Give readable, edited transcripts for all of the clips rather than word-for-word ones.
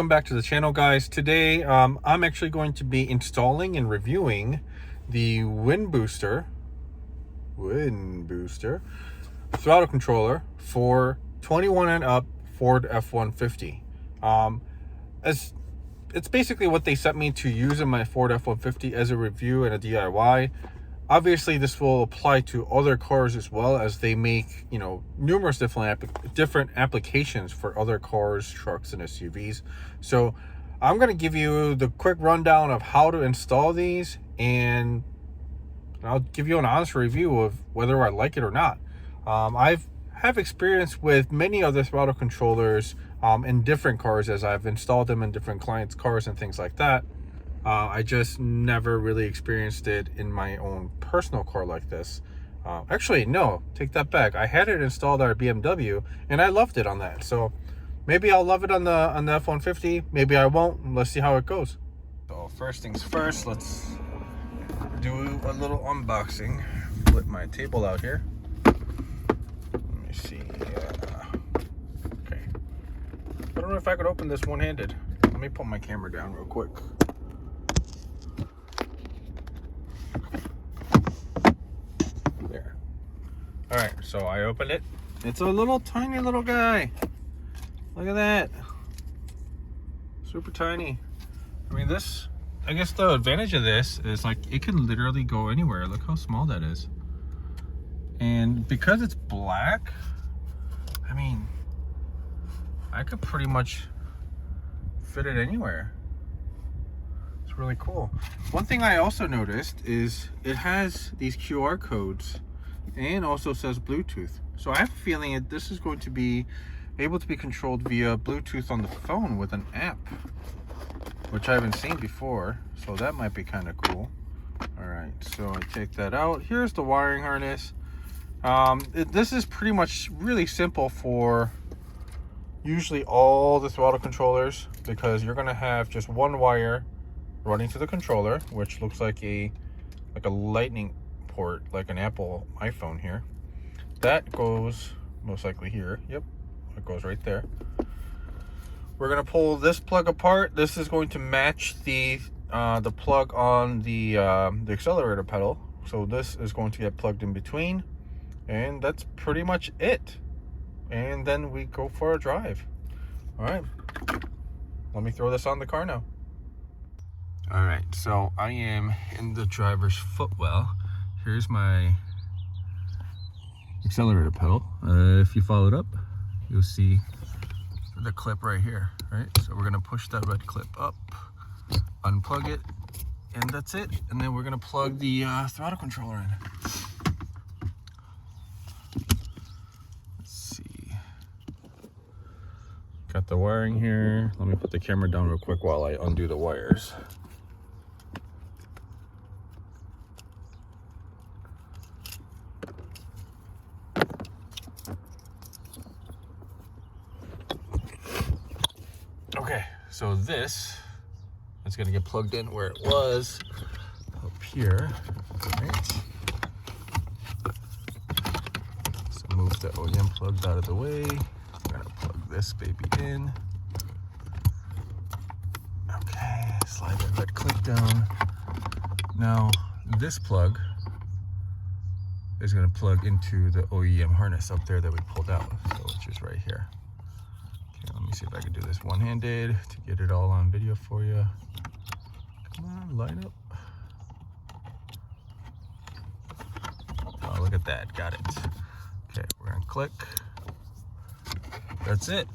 welcome back to the channel, guys. Today I'm actually going to be installing and reviewing the Windbooster throttle controller for 21 and up Ford F-150. As it's basically what they sent me to use in my Ford F-150 as a review and a DIY. Obviously, this will apply to other cars as well, as they make, numerous different applications for other cars, trucks, and SUVs. So I'm going to give you the quick rundown of how to install these, and I'll give you an honest review of whether I like it or not. I have experience with many other throttle controllers in different cars, as I've installed them in different clients' cars and things like that. I just never really experienced it in my own personal car like this. Actually, no, take that back. I had it installed on our BMW, and I loved it on that. So maybe I'll love it on the F-150. Maybe I won't. Let's see how it goes. So first things first, let's do a little unboxing. Flip my table out here. Let me see. Okay. I don't know if I could open this one-handed. Let me put my camera down real quick. All right, so I opened it. It's a little tiny little guy. Look at that. Super tiny. I mean, I guess the advantage of this is, like, it can literally go anywhere. Look how small that is. And because it's black, I mean, I could pretty much fit it anywhere. It's really cool. One thing I also noticed is it has these QR codes and also says Bluetooth. So I have a feeling that this is going to be able to be controlled via Bluetooth on the phone with an app, which I haven't seen before. So that might be kind of cool. All right, so I take that out. Here's the wiring harness. This is pretty much really simple for usually all the throttle controllers, because you're gonna have just one wire running to the controller, which looks like a lightning port, like an Apple iPhone here. That goes most likely here. Yep, it goes right there. We're gonna pull this plug apart. This is going to match the plug on the accelerator pedal. So this is going to get plugged in between, and that's pretty much it. And then we go for a drive. All right, let me throw this on the car now. All right, so I am in the driver's footwell. Here's my accelerator pedal. If you follow it up, you'll see the clip right here, right? So we're gonna push that red clip up, unplug it, and that's it. And then we're gonna plug the throttle controller in. Let's see. Got the wiring here. Let me put the camera down real quick while I undo the wires. Okay, so this is going to get plugged in where it was up here. Right. So move the OEM plug out of the way. I'm going to plug this baby in. Okay, slide that red clip down. Now, this plug is going to plug into the OEM harness up there that we pulled out, so which is right here. Let me see if I can do this one-handed to get it all on video for you. Come on, line up. Oh, look at that. Got it. Okay, we're going to click. That's it.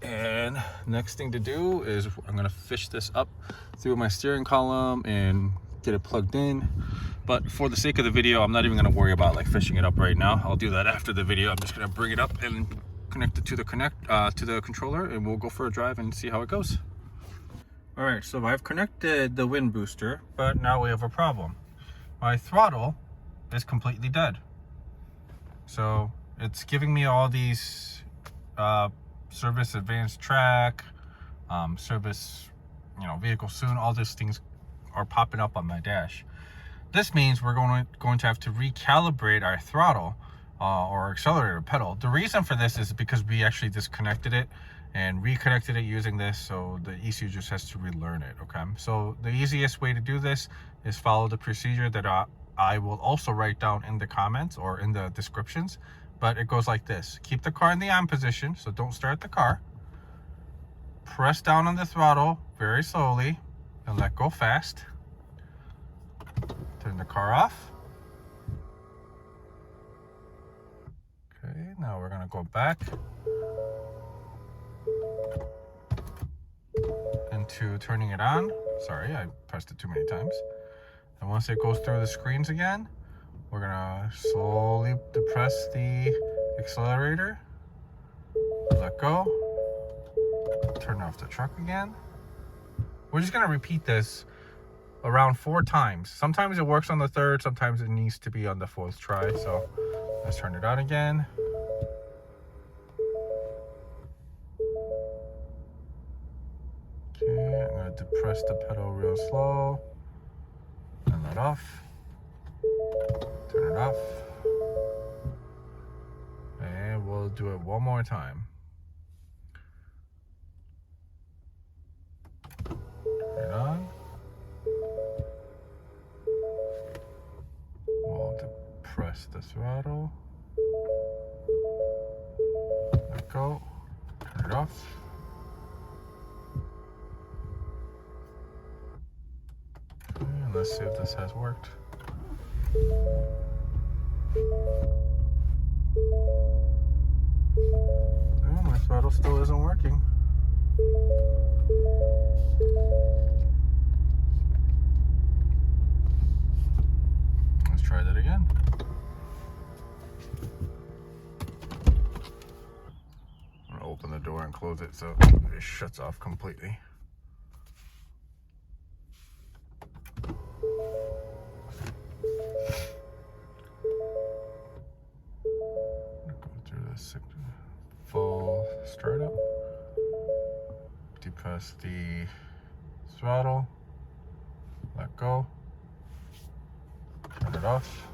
And next thing to do is I'm going to fish this up through my steering column and get it plugged in. But for the sake of the video, I'm not even going to worry about fishing it up right now. I'll do that after the video. I'm just going to bring it up and connect it to the controller, and we'll go for a drive and see how it goes. All right, so I've connected the Windbooster, but now we have a problem. My throttle is completely dead. So it's giving me all these service advanced track, service, vehicle soon. All these things are popping up on my dash. This means we're going to have to recalibrate our throttle or accelerator pedal. The reason for this is because we actually disconnected it and reconnected it using this, so the ECU just has to relearn it. Okay, so the easiest way to do this is follow the procedure that I will also write down in the comments or in the descriptions, but it goes like this. Keep the car in the on position, so don't start the car. Press down on the throttle very slowly and let go fast. Turn the car off. Okay, now we're gonna go back into turning it on. Sorry, I pressed it too many times. And once it goes through the screens again, we're gonna slowly depress the accelerator, let go, turn off the truck again. We're just gonna repeat this around 4 times. Sometimes it works on the 3rd, sometimes it needs to be on the 4th try. So let's turn it on again. Okay, I'm gonna depress the pedal real slow and let off. Turn it off. And we'll do it one more time. Turn it on. We'll depress the throttle. Let go. Turn it off. Okay, and let's see if this has worked. Oh, my throttle still isn't working. Let's try that again. I'm gonna open the door and close it so it shuts off completely. Full startup. Depress the throttle. Let go. Turn it off.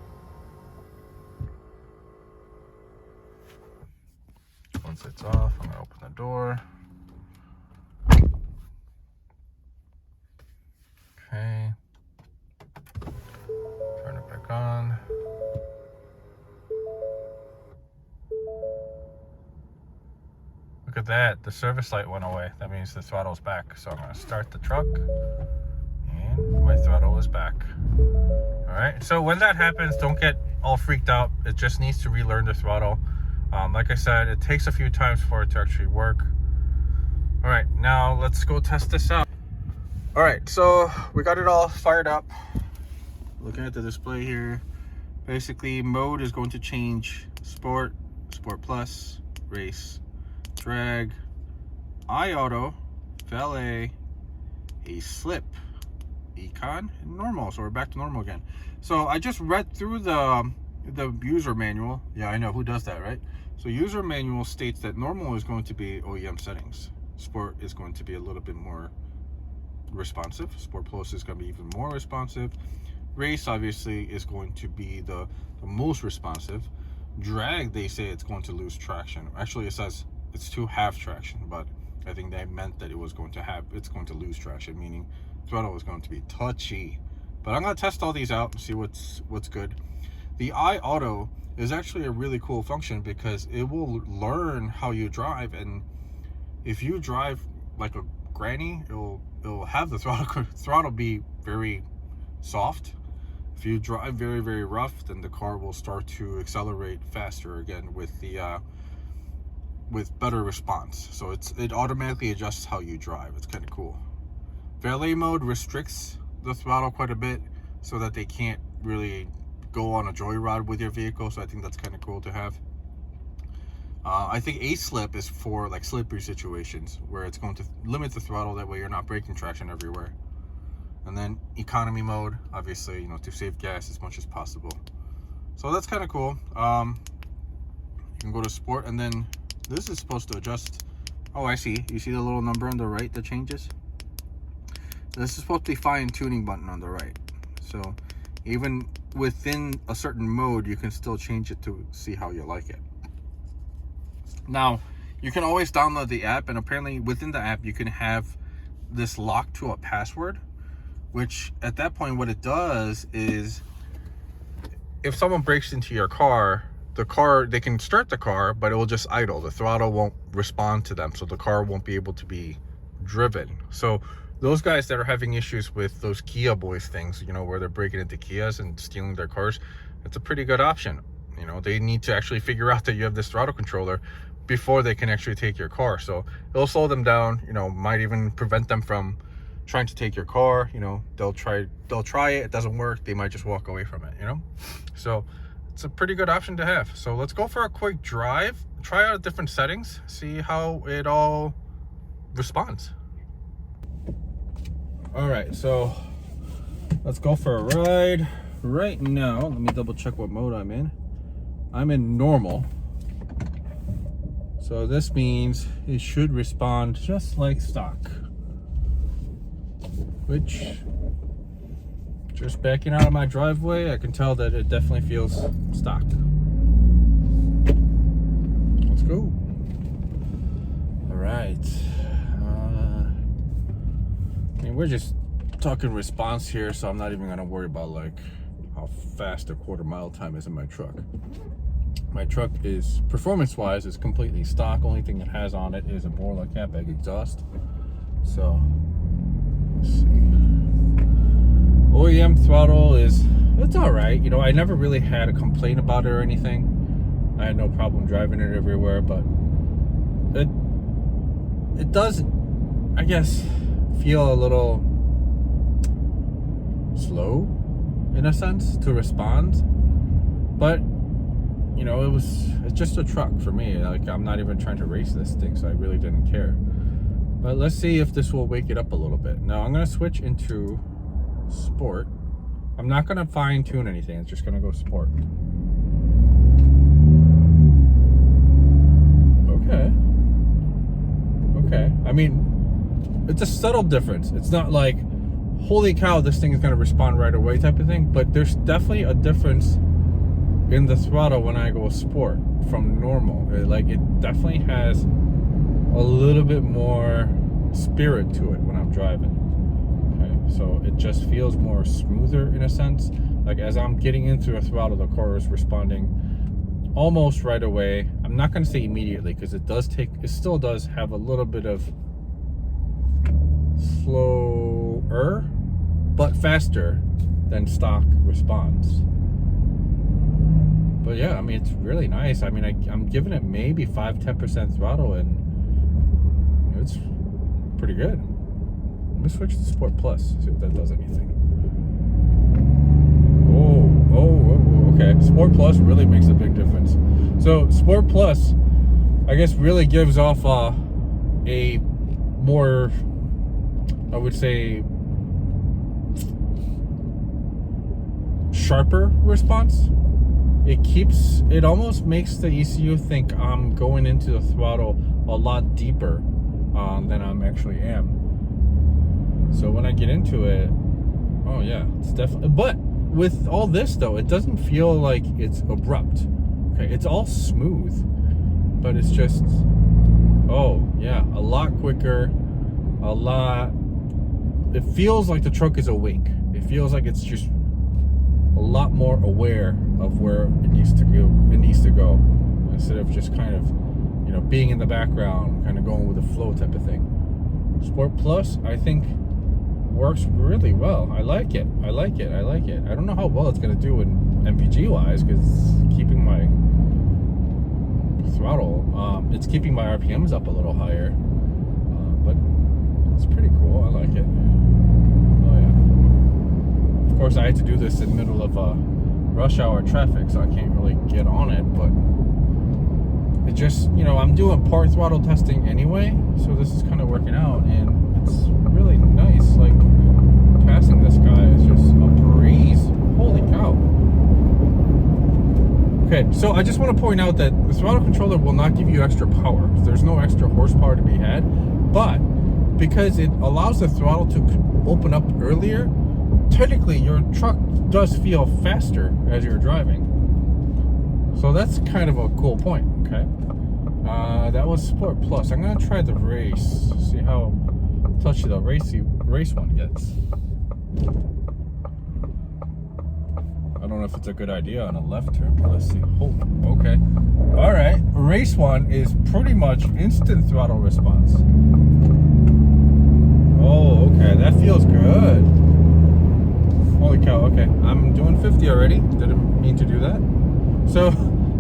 Once it's off, I'm gonna open the door. Okay. Turn it back on. Look at that, the service light went away. That means the throttle's back. So I'm gonna start the truck and my throttle is back. All right, so when that happens, don't get all freaked out. It just needs to relearn the throttle. Like I said, it takes a few times for it to actually work. All right, now let's go test this out. All right, so we got it all fired up. Looking at the display here, basically mode is going to change Sport, Sport Plus, Race, Drag, iAuto, Valet, a slip, Econ, and normal. So we're back to normal again. So I just read through the user manual. Yeah, I know, who does that, right? So user manual states that normal is going to be OEM settings. Sport is going to be a little bit more responsive. Sport Plus is going to be even more responsive. Race obviously is going to be the most responsive. Drag, they say it's going to lose traction. Actually, it says it's to have traction, but I think they meant that it's going to lose traction, meaning throttle is going to be touchy. But I'm going to test all these out and see what's good. The iAuto is actually a really cool function because it will learn how you drive, and if you drive like a granny, it'll have the throttle be very soft. If you drive very, very rough, then the car will start to accelerate faster again with the with better response. So it automatically adjusts how you drive. It's kind of cool. Valet mode restricts the throttle quite a bit so that they can't really go on a joyride with your vehicle. So I think that's kind of cool to have. I think a slip is for like slippery situations where it's going to limit the throttle. That way you're not breaking traction everywhere. And then economy mode, obviously, to save gas as much as possible. So that's kind of cool. You can go to sport, and then this is supposed to adjust. Oh, I see. You see the little number on the right that changes? This is supposed to be fine-tuning button on the right. So even within a certain mode, you can still change it to see how you like it. Now, you can always download the app, and apparently within the app you can have this lock to a password, which at that point what it does is if someone breaks into your car, they can start the car, but it will just idle. The throttle won't respond to them, so the car won't be able to be driven. So those guys that are having issues with those Kia Boys things, you know, where they're breaking into Kias and stealing their cars, it's a pretty good option. You know, they need to actually figure out that you have this throttle controller before they can actually take your car. So it'll slow them down, you know, might even prevent them from trying to take your car. You know, they'll try it, it doesn't work, they might just walk away from it, you know. So it's a pretty good option to have. So let's go for a quick drive, try out different settings, see how it all responds. All right, so let's go for a ride. Right now, let me double check what mode I'm in. I'm in normal. So this means it should respond just like stock. Which, just backing out of my driveway, I can tell that it definitely feels stock. Let's go. All right. I mean, we're just talking response here, so I'm not even gonna worry about like how fast a quarter-mile time is in my truck. My truck is, performance-wise, is completely stock. Only thing it has on it is a Borla catbag exhaust. So, let's see. OEM throttle it's all right. You know, I never really had a complaint about it or anything. I had no problem driving it everywhere, but it does, I guess, feel a little slow in a sense to respond. But you know, it's just a truck for me. Like, I'm not even trying to race this thing, so I really didn't care. But let's see if this will wake it up a little bit. Now I'm gonna switch into sport. I'm not gonna fine tune anything, it's just gonna go sport. Okay. I mean, it's a subtle difference. It's not like, holy cow, this thing is gonna respond right away type of thing, but there's definitely a difference in the throttle when I go sport from normal. It definitely has a little bit more spirit to it when I'm driving. Okay, so it just feels more smoother in a sense. Like, as I'm getting into a throttle, the car is responding almost right away. I'm not going to say immediately, because it still does have a little bit of slower but faster than stock responds. But yeah, I mean, it's really nice. I mean, I'm giving it maybe 5-10% throttle, and you know, it's pretty good. Let me switch to Sport Plus, see if that does anything. Oh, okay. Sport Plus really makes a big difference. So Sport Plus, I guess, really gives off a more, I would say, sharper response. It almost makes the ECU think I'm going into the throttle a lot deeper than I'm actually am. So when I get into it, oh yeah, it's definitely. But with all this though, it doesn't feel like it's abrupt. Okay, it's all smooth, but it's just, oh yeah, a lot quicker, it feels like the truck is awake. It feels like it's just a lot more aware of where it needs to go, instead of just kind of, you know, being in the background, kind of going with the flow type of thing. Sport Plus, I think, works really well. I like it. I don't know how well it's going to do in MPG wise, because it's keeping my throttle, it's keeping my RPMs up a little higher, but it's pretty cool. I like it. Oh yeah. Of course, I had to do this in the middle of rush hour traffic, so I can't really get on it, but it just, you know, I'm doing part throttle testing anyway, so this is kind of working out, and it's really nice. Like, passing this guy is just a breeze. Holy cow. Okay, so I just want to point out that the throttle controller will not give you extra power. There's no extra horsepower to be had, but because it allows the throttle to open up earlier, technically your truck does feel faster as you're driving. So that's kind of a cool point, okay? That was Sport Plus. I'm gonna try the race. See how touchy the race one gets. I don't know if it's a good idea on a left turn, but let's see. Oh, okay. All right. Race one is pretty much instant throttle response. Oh, okay. That feels good. Holy cow. Okay. I'm doing 50 already. Didn't mean to do that. So,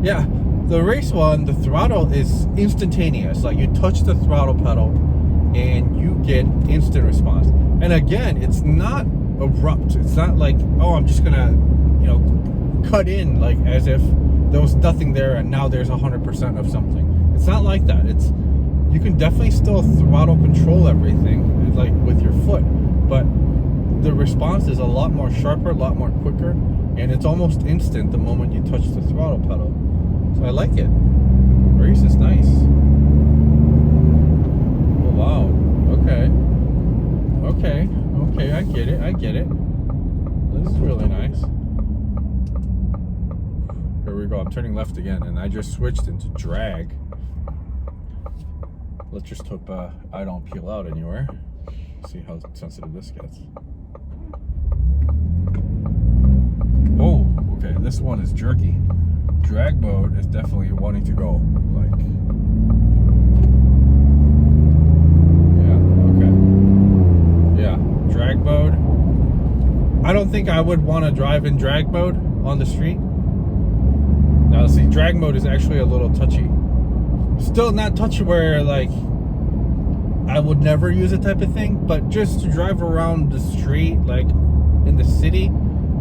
yeah. The race one, the throttle is instantaneous. Like, you touch the throttle pedal and you get instant response. And again, it's not abrupt. It's not like, oh, I'm just gonna, cut in like as if there was nothing there and now there's 100% of something. It's not like that. It's, you can definitely still throttle control everything like with your foot, but the response is a lot more sharper, a lot more quicker, and it's almost instant the moment you touch the throttle pedal. So I like it. Race is nice. Oh wow. Okay, I get it. This is really nice. Here we go. I'm turning left again, and I just switched into drag. Let's just hope I don't peel out anywhere. See how sensitive this gets. Oh, okay. This one is jerky. Drag mode is definitely wanting to go. Like, yeah, drag mode. I don't think I would want to drive in drag mode on the street. Now, see, drag mode is actually a little touchy. Still not touchy where, like, I would never use it type of thing, but just to drive around the street, like, in the city,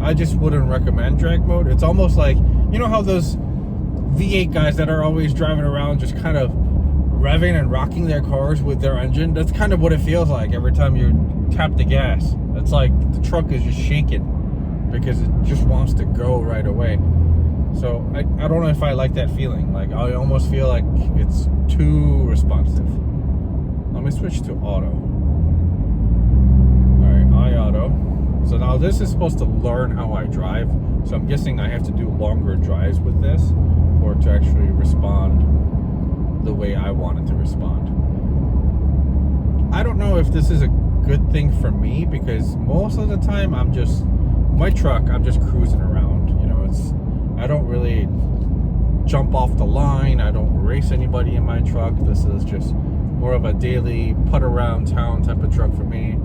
I just wouldn't recommend drag mode. It's almost like, you know how those V8 guys that are always driving around just kind of revving and rocking their cars with their engine? That's kind of what it feels like every time you tap the gas. It's like the truck is just shaking because it just wants to go right away. So I don't know if I like that feeling. Like, I almost feel like it's too responsive. Let me switch to auto. Alright, iAuto. So now this is supposed to learn how I drive. So I'm guessing I have to do longer drives with this for it to actually respond the way I want it to respond. I don't know if this is a good thing for me, because most of the time I'm just cruising around. I don't really jump off the line. I don't race anybody in my truck. This is just more of a daily put around town type of truck for me,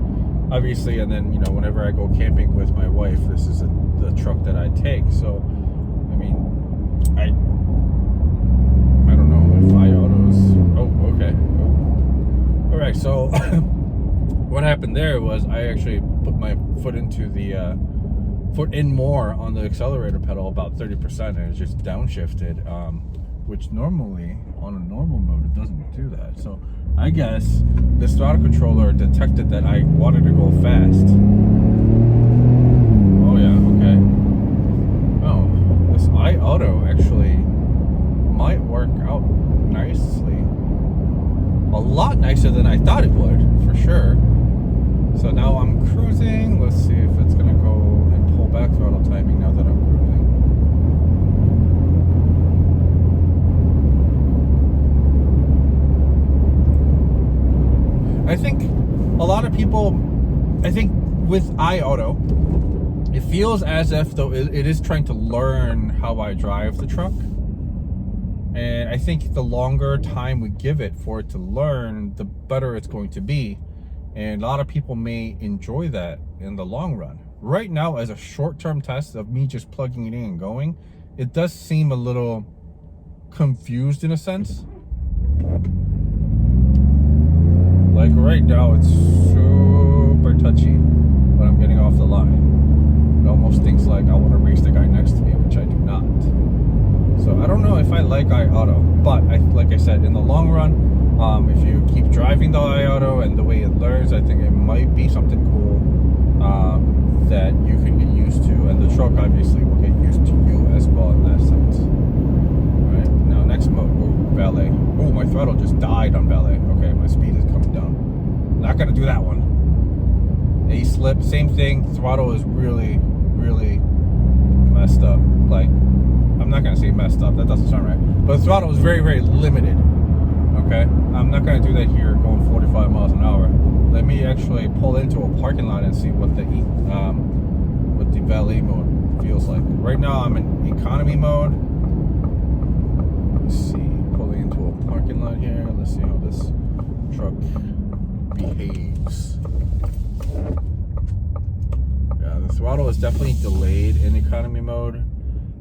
obviously. And then, whenever I go camping with my wife, this is the truck that I take. So, I mean, I don't know if iAuto's. Oh, okay. Oh. All right. So, what happened there was I actually put my foot into the foot in more on the accelerator pedal, about 30%, and it just downshifted, which normally on a normal mode it doesn't do that. So I guess this throttle controller detected that I wanted to go fast. Oh yeah, okay. Oh, this iAuto actually might work out nicely. A lot nicer than I thought it would, for sure. So now I'm cruising. Let's see if it's gonna go and pull back throttle timing now that I'm cruising. I think a lot of people, with iAuto, it feels as if though it is trying to learn how I drive the truck. And I think the longer time we give it for it to learn, the better it's going to be. And a lot of people may enjoy that in the long run. Right now, as a short-term test of me just plugging it in and going, it does seem a little confused in a sense. Like right now, it's super touchy when I'm getting off the line. It almost thinks like I want to race the guy next to me, which I do not. So I don't know if I like iAuto, but like I said, in the long run, if you keep driving the iAuto and the way it learns, I think it might be something cool that you can get used to, and the truck obviously will get used to you as well in that sense. Alright, now next mode, valet. Oh, my throttle just died on valet. Okay, my speed is coming down. Not gonna do that one. A-slip, same thing. Throttle is really, really messed up. Like, I'm not gonna say messed up, that doesn't sound right. But the throttle is very, very limited. Okay, I'm not gonna do that here going 45 miles an hour. Let me actually pull into a parking lot and see what the valet mode feels like. Right now I'm in economy mode. Let's see, pulling into a parking lot here. Let's see how this truck behaves. Yeah, the throttle is definitely delayed in economy mode.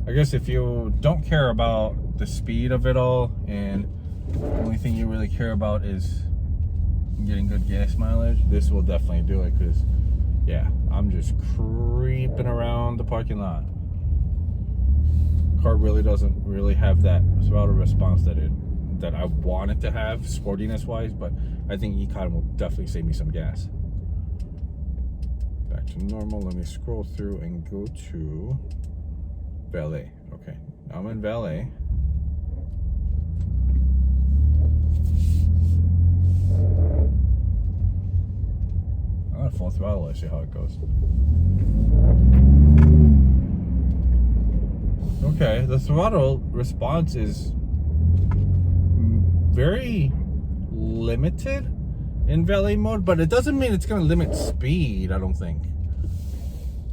I guess if you don't care about the speed of it all, and the only thing you really care about is getting good gas mileage, this will definitely do it. Because yeah, I'm just creeping around the parking lot. Car really doesn't really have that throttle response that I want it to have, sportiness wise, but I think Econ will definitely save me some gas. Back to normal. Let me scroll through and go to valet. Okay, now I'm in valet. I'm gonna full throttle. Let's see how it goes. Okay, the throttle response is very limited in valet mode, but it doesn't mean it's gonna limit speed. I don't think.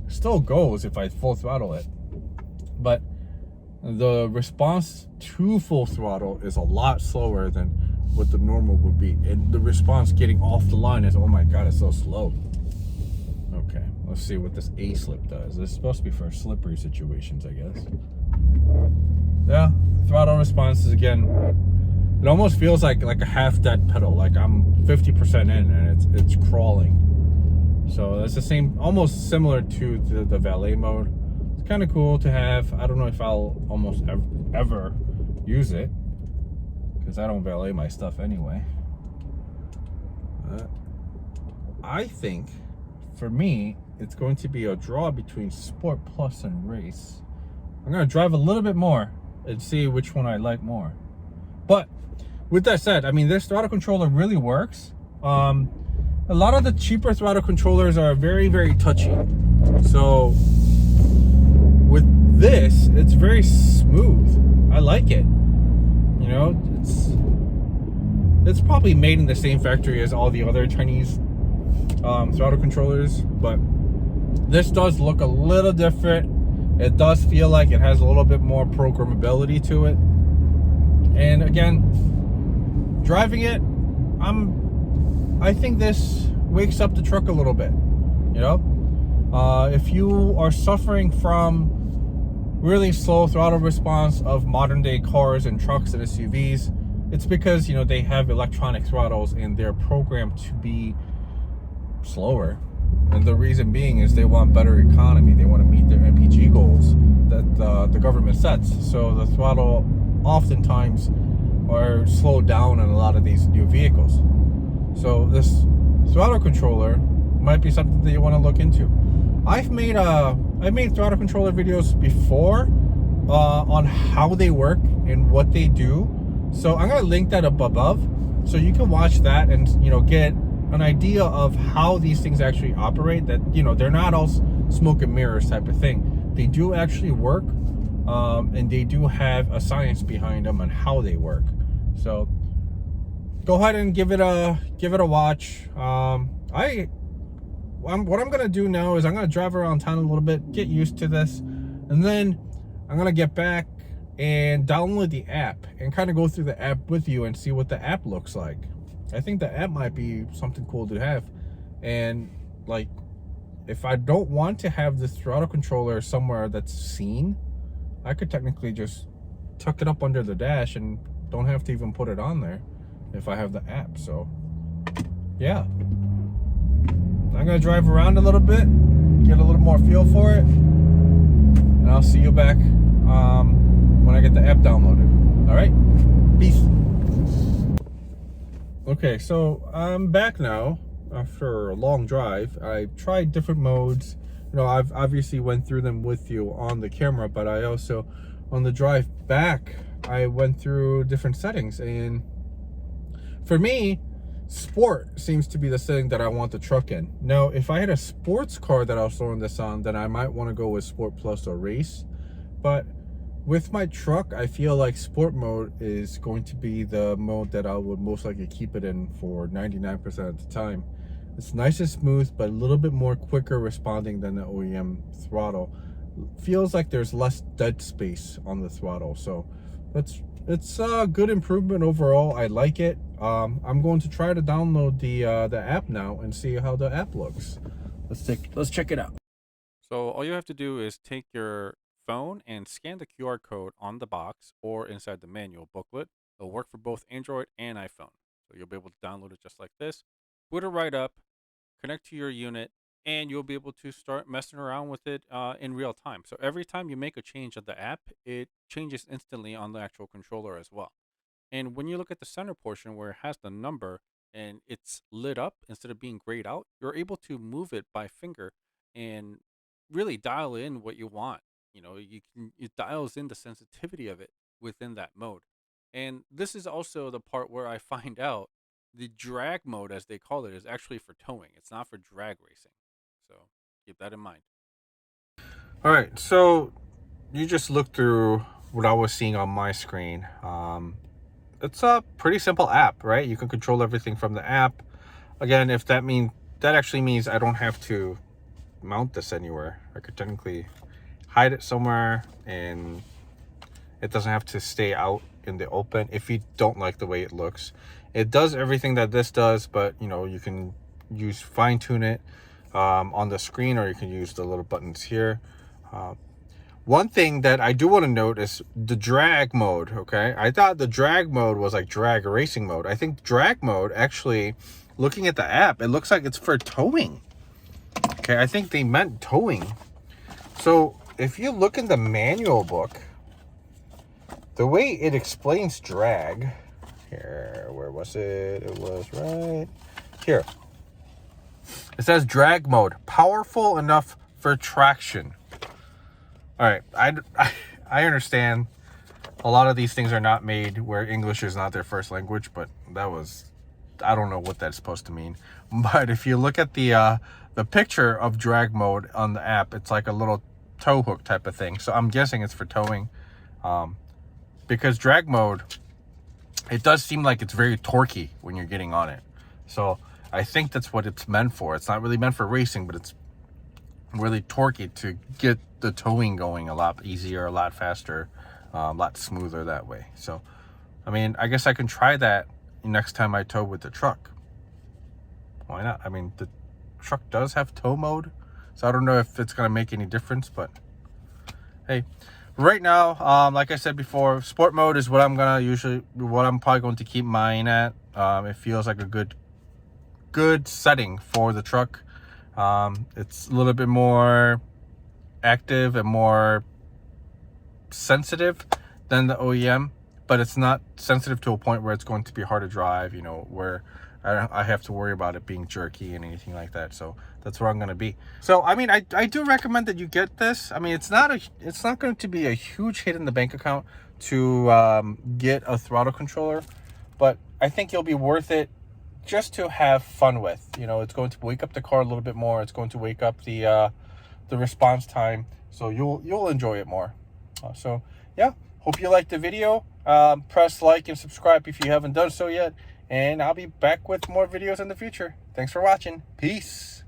It still goes if I full throttle it, but the response to full throttle is a lot slower than what the normal would be, and the response getting off the line is, oh my god, it's so slow. Okay, let's see what this A-slip does. This is supposed to be for slippery situations, I guess. Yeah, throttle response is, again, it almost feels like a half dead pedal, like I'm 50% in and it's crawling. So that's the same, almost similar to the valet mode. It's kind of cool to have. I don't know if I'll almost ever use it, because I don't valet my stuff anyway. I think for me it's going to be a draw between Sport Plus and Race. I'm gonna drive a little bit more and see which one I like more. But with that said, I mean, this throttle controller really works. A lot of the cheaper throttle controllers are very, very touchy. So with this, it's very smooth. I like it. You know, it's probably made in the same factory as all the other Chinese throttle controllers, but this does look a little different. It does feel like it has a little bit more programmability to it. And again, driving it, I think this wakes up the truck a little bit. You know, if you are suffering from really slow throttle response of modern day cars and trucks and SUVs, it's because, you know, they have electronic throttles and they're programmed to be slower. And the reason being is they want better economy. They want to meet their MPG goals that the government sets. So the throttle oftentimes are slowed down in a lot of these new vehicles. So this throttle controller might be something that you want to look into. I've made throttle controller videos before on how they work and what they do. So I'm gonna link that up above, so you can watch that and, you know, get an idea of how these things actually operate. That, you know, they're not all smoke and mirrors type of thing. They do actually work, and they do have a science behind them on how they work. So go ahead and give it a watch. What I'm gonna do now is I'm gonna drive around town a little bit, get used to this, and then I'm gonna get back and download the app and kind of go through the app with you and see what the app looks like. I think the app might be something cool to have. And like, if I don't want to have this throttle controller somewhere that's seen, I could technically just tuck it up under the dash and don't have to even put it on there if I have the app. So yeah, I'm gonna drive around a little bit, get a little more feel for it, and I'll see you back when I get the app downloaded. All right, peace. Okay, so I'm back now after a long drive. I tried different modes. You know, I've obviously went through them with you on the camera, but I also, on the drive back, I went through different settings. And for me, sport seems to be the setting that I want the truck in. Now, if I had a sports car that I was throwing this on, then I might want to go with Sport Plus or Race. But With my truck, I feel like sport mode is going to be the mode that I would most likely keep it in for 99% of the time. It's nice and smooth, but a little bit more quicker responding than the OEM throttle. Feels like there's less dead space on the throttle, so it's a good improvement overall. I like it. I'm going to try to download the app now and see how the app looks. Let's check it out. So all you have to do is take your phone and scan the QR code on the box or inside the manual booklet. It'll work for both Android and iPhone. So you'll be able to download it just like this, boot it right up, connect to your unit, and you'll be able to start messing around with it in real time. So every time you make a change of the app, it changes instantly on the actual controller as well. And when you look at the center portion where it has the number and it's lit up instead of being grayed out, you're able to move it by finger and really dial in what you want. It dials in the sensitivity of it within that mode. And this is also the part where I find out the drag mode, as they call it, is actually for towing. It's not for drag racing. So keep that in mind. All right, so you just looked through what I was seeing on my screen. It's a pretty simple app, right? You can control everything from the app. Again, if that actually means I don't have to mount this anywhere. I could technically hide it somewhere and it doesn't have to stay out in the open if you don't like the way it looks. It does everything that this does, but you can fine tune it on the screen, or you can use the little buttons here. One thing that I do want to note is the drag mode. Okay, I thought the drag mode was like drag racing mode. I think drag mode, actually, looking at the app, it looks like it's for towing. Okay, I think they meant towing. So if you look in the manual book, the way it explains drag, here, where was it? It was right here. It says drag mode, powerful enough for traction. All right, I understand a lot of these things are not made where English is not their first language, but I don't know what that's supposed to mean. But if you look at the picture of drag mode on the app, it's like a little tow hook type of thing. So I'm guessing it's for towing, because drag mode, it does seem like it's very torquey when you're getting on it. So I think that's what it's meant for. It's not really meant for racing, but it's really torquey to get the towing going a lot easier, a lot faster, a lot smoother that way. So, I mean, I guess I can try that next time I tow with the truck. Why not? I mean, the truck does have tow mode, so I don't know if it's going to make any difference, but hey, right now, like I said before, sport mode is what I'm probably going to keep mine at. It feels like a good setting for the truck. It's a little bit more active and more sensitive than the OEM, but it's not sensitive to a point where it's going to be hard to drive, where I have to worry about it being jerky and anything like that. So that's where I'm going to be. So I mean, I do recommend that you get this. I mean, it's not going to be a huge hit in the bank account to get a throttle controller, but I think it'll be worth it just to have fun with. It's going to wake up the car a little bit more. It's going to wake up the response time, so you'll enjoy it more. So yeah, hope you liked the video. Press like and subscribe if you haven't done so yet, and I'll be back with more videos in the future. Thanks for watching. Peace.